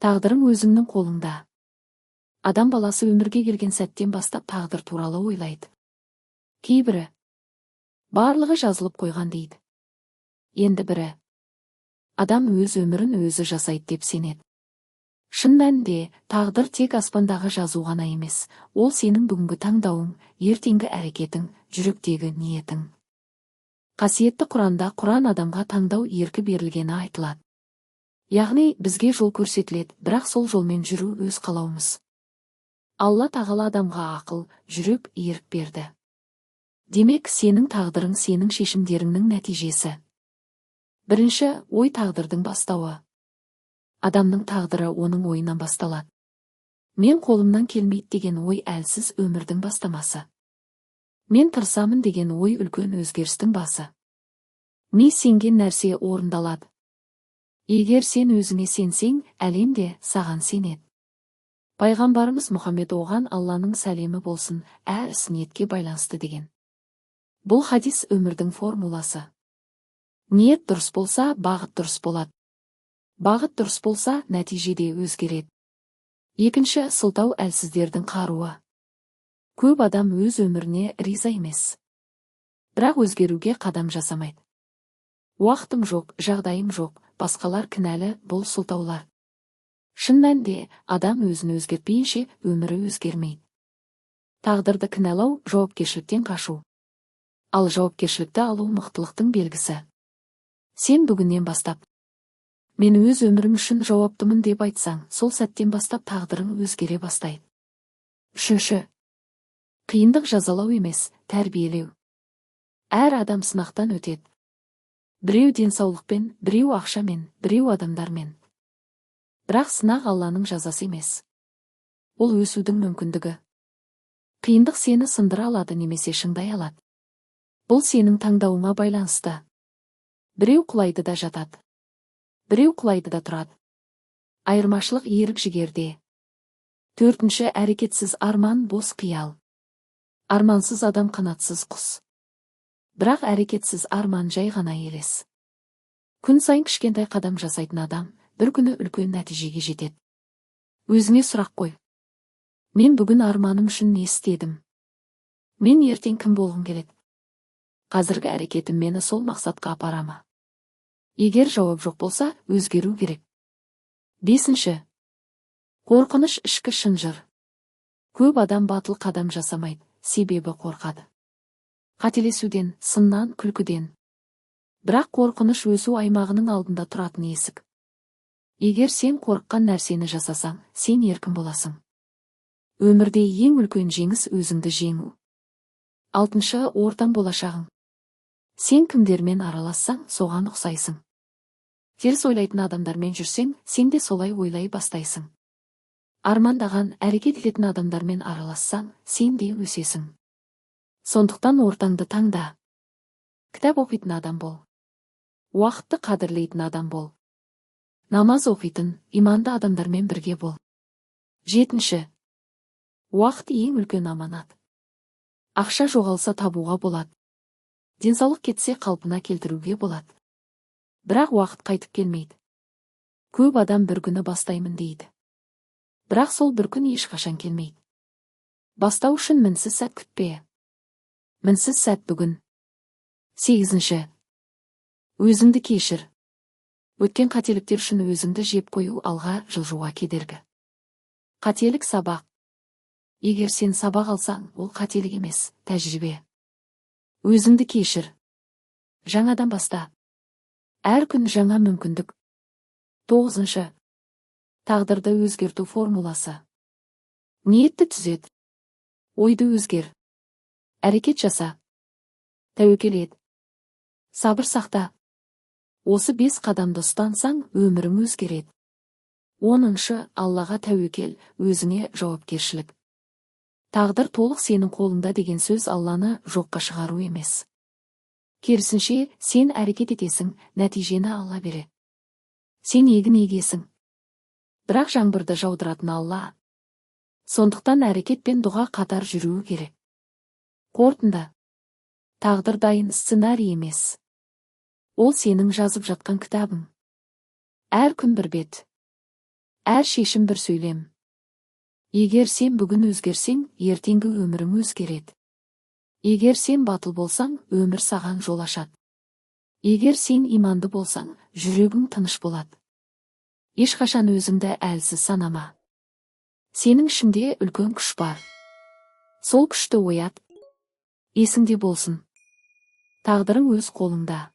Тағдырың өзіңнің қолыңда. Адам баласы өмірге келген сәттен бастап тағдыр туралы ойлайды. Кейбірі барлығы жазылып қойған дейді. Енді бірі адам өз өмірін өзі жасайды деп сенеді. Шын мәнінде тағдыр тек аспандағы жазу ғана емес, ол сенің бүгінгі таңдауың, ертеңгі әрекетің, жүректегі ниетің. Қасиетті Құранда Құран адамға таңдау еркі берілгені айтылады. Яғни бізге жол көрсетіледі, бірақ сол жолмен жүру өз қалауымыз. Алла тағала адамға ақыл, жүрек, ерік берді. Демек, сенің тағдырың сенің шешімдеріңнің нәтижесі. Бірінші, ой тағдырдың бастауы. Адамның тағдыры оның ойынан басталады. Мен қолымнан келмейді деген ой әлсіз өмірдің бастамасы. Мен тырысамын деген ой үлкен өзгерістің басы. Ми сенген нәрсе орындалады. Егер сен өзіңе сенсең, әлем де саған сенеді. Пайғамбарымыз Мұхаммед оған Алланың сәлемі болсын, әр іс ниетке байланысты деген. Бұл хадис өмірдің формуласы. Ниет дұрыс болса, бағыт дұрыс болады. Бағыт дұрыс болса, нәтижеде өзгереді. Екінші, сылтау әлсіздердің қаруы. Көп адам өз өміріне риза емес. Бірақ өзгеруге қадам жасамайды. Уақытым жоқ, жағдайым жоқ, басқалар кінәлі, бұл сылтаулар. Шын мәнінде адам өзін өзгертпейінше өмірі өзгермейді. Тағдырды кінәлау жауапкершіліктен қашу. Ал жауапкершілікті алу мықтылықтың белгісі. Сен бүгіннен бастап мен өз өмірім үшін жауаптымын деп айтсаң, сол сәттен бастап тағдырың өзгере бастайды. Үшінші, қиындық жазалау емес, тәрбиелеу. Әр адам сынақтан өтеді. Біреу денсаулықпен, біреу ақшамен, біреу адамдармен. Бірақ сынақ Алланың жазасы емес. Ол өсудің мүмкіндігі. Қиындық сені сындыра алады немесе шыңдай алады. Бұл сенің таңдауыңа байланысты. Біреу құлайды да жатады. Біреу құлайды да тұрады. Айырмашылық ерік-жігерде. Төртінші, әрекетсіз арман бос қиял. Армансыз адам қанатсыз құс. Бірақ әрекетсіз арман жай ғана елес. Күн сайын кішкентай қадам жасайтын адам бір күні үлкен нәтижеге жетеді. Өзіңе сұрақ қой. Мен бүгін арманым үшін не істедім? Мен ертең кім болғым келеді? Қазіргі әрекетім мені сол мақсатқа апара ма? Егер жауап жоқ болса, өзгеру керек. Бесінші, қорқыныш ішкі шынжыр. Көп адам батыл қадам жасамайды, себебі қорқады. Қателесуден, сыннан, күлкіден. Бірақ қорқыныш өсу аймағының алдында тұратын есік. Егер сен қорыққан нәрсені жасасаң, сен еркін боласың. Өмірде ең үлкен жеңіс өзіңді жеңу. Алтыншы, ортаң болашағың. Сен кімдермен аралассаң, соған ұқсайсың. Теріс ойлайтын адамдармен жүрсең, сен де солай ойлай бастайсың. Армандаған, әрекет ететін адамдармен аралассаң, сен де өсесің. Сондықтан ортаңды таңда. Кітап оқитын адам бол. Уақытты қадірлейтін адам бол. Намаз оқитын, иманды адамдармен бірге бол. Жетінші, уақыт ең үлкен аманат. Ақша жоғалса табуға болады. Денсаулық кетсе қалпына келтіруге болады. Бірақ уақыт қайтып келмейді. Көп адам бір күні бастаймын дейді. Бірақ сол бір күн ешқашан келмейді. Бастау үшін мінсіз сәт күтпе. Мінсіз сәт бүгін. Сегізінші, өзіңді кешір. Өткен қателіктер үшін өзіңді жеп қою алға жылжуға кедергі. Қателік сабақ. Егер сен сабақ алсаң, ол қателік емес, тәжірибе. Өзіңді кешір. Жаңадан баста. Әр күн жаңа мүмкіндік. Тоғызыншы, тағдырды өзгерту формуласы. Ниетті түзет. Ойды өзгер. Әрекет жаса. Тәуекел ет. Сабыр сақта. Осы 5 қадамды ұстансаң, өмірің өзгереді. 10-шы, Аллаға тәуекел, өзіңе жауапкершілік. Тағдыр толық сенің қолыңда деген сөз Алланы жоққа шығару емес. Керісінше, сен әрекет етесің, нәтижені Алла береді. Сен егін егесің. Бірақ жаңбырды жаудыратын Алла. Сондықтан әрекет пен дұға қатар жүруі керек. Қорытынды. Тағдыр дайын сценарий емес. Ол сенің жазып жатқан кітабың. Әр күн бір бет. Әр шешім бір сөйлем. Егер сен бүгін өзгерсең, ертеңгі өмірің өзгереді. Егер сен батыл болсаң, өмір саған жол ашады. Егер сен иманды болсаң, жүрегің тыныш болады. Ешқашан өзіңді әлсіз санама. Сенің ішінде үлкен күш бар. Сол күшті оят. Есіңде болсын. Тағдырың өз қолыңда.